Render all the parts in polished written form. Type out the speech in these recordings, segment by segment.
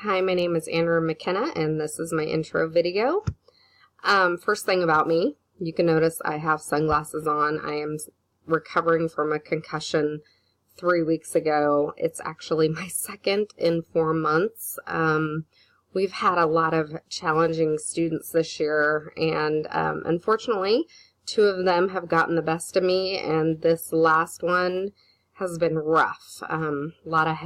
Hi, my name is Andrea McKenna, and this is my intro video. First thing about me, you can notice I have sunglasses on. I am recovering from a concussion 3 weeks ago. It's actually my second in 4 months. We've had a lot of challenging students this year, and unfortunately, 2 of them have gotten the best of me, and this last one has been rough. A lot of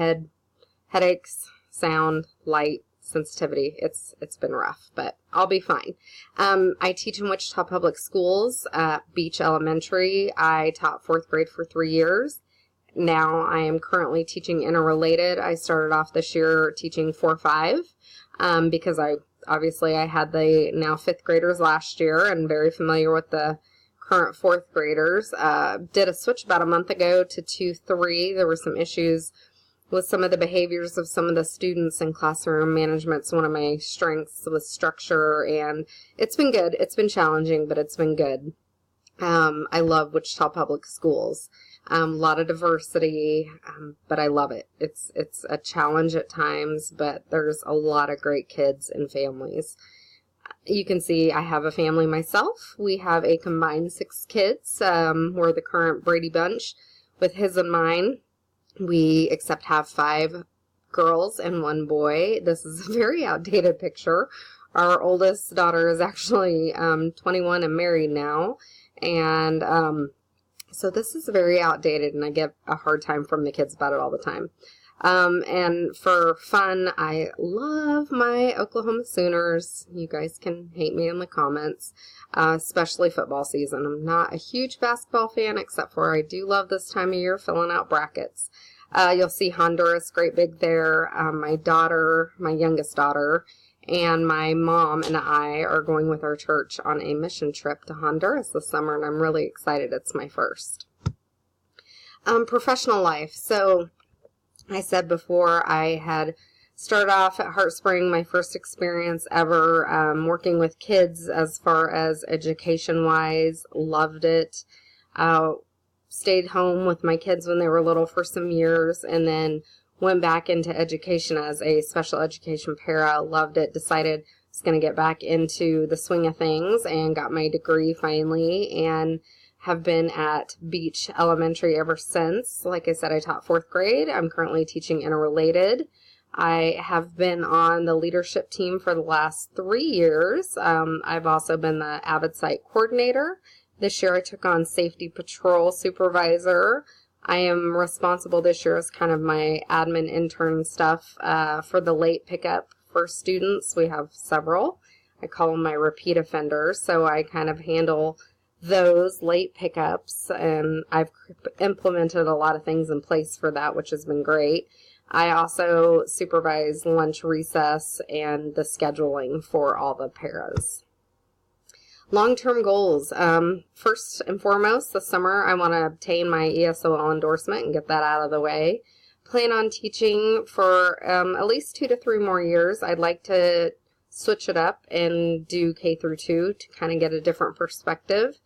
headaches, sound, light, sensitivity. It's been rough, but I'll be fine. I teach in Wichita Public Schools at Beach Elementary. I taught 4th grade for 3 years. Now I am currently teaching Interrelated. I started off this year teaching 4-5 because I had the now 5th graders last year and very familiar with the current 4th graders. Did a switch about a month ago to 2-3. There were some issues with some of the behaviors of some of the students in classroom management's one of my strengths with structure, and it's been good. It's been challenging, but it's been good. I love Wichita Public Schools. A lot of diversity, but I love it. It's a challenge at times, but there's a lot of great kids and families. You can see I have a family myself. We have a combined 6 kids. We're the current Brady Bunch with his and mine. We have 5 girls and 1 boy. This is a very outdated picture. Our oldest daughter is actually 21 and married now. And so this is very outdated, and I get a hard time from the kids about it all the time. And for fun, I love my Oklahoma Sooners. You guys can hate me in the comments, especially football season. I'm not a huge basketball fan, except for I do love this time of year filling out brackets. You'll see Honduras great big there. My daughter, my youngest daughter, and my mom and I are going with our church on a mission trip to Honduras this summer, and I'm really excited. It's my first. Professional life. So I said before I had started off at Heartspring, my first experience ever working with kids as far as education-wise. Loved it. Stayed home with my kids when they were little for some years, and then went back into education as a special education para. Loved it. Decided I was going to get back into the swing of things and got my degree finally, and have been at Beach Elementary ever since. Like I said, I taught 4th grade. I'm currently teaching Interrelated. I have been on the leadership team for the last 3 years. I've also been the Avid Site Coordinator. This year I took on Safety Patrol Supervisor. I am responsible this year as kind of my admin intern stuff for the late pickup for students. We have several. I call them my repeat offenders. So I kind of handle those late pickups, and I've implemented a lot of things in place for that, which has been great. I also supervise lunch, recess, and the scheduling for all the paras. Long-term goals. First and foremost, this summer I want to obtain my ESOL endorsement and get that out of the way. Plan on teaching for at least 2 to 3 more years. I'd like to switch it up and do K through 2 to kind of get a different perspective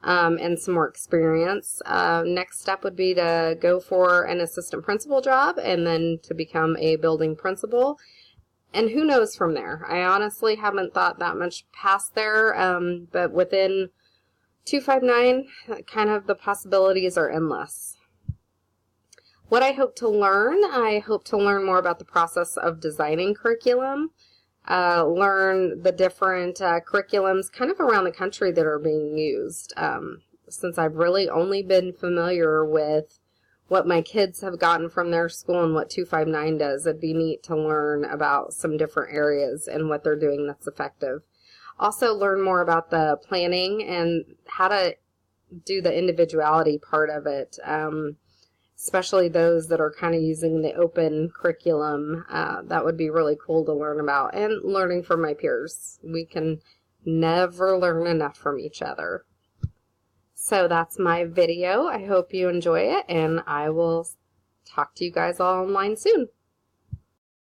and some more experience. Next step would be to go for an assistant principal job and then to become a building principal. And who knows from there? I honestly haven't thought that much past there, but within 259, kind of the possibilities are endless. What I hope to learn more about the process of designing curriculum, learn the different curriculums kind of around the country that are being used. Since I've really only been familiar with what my kids have gotten from their school and what 259 does, it'd be neat to learn about some different areas and what they're doing that's effective. Also learn more about the planning and how to do the individuality part of it, especially those that are kind of using the open curriculum. That would be really cool to learn about, and learning from my peers. We can never learn enough from each other. So that's my video. I hope you enjoy it, and I will talk to you guys all online soon.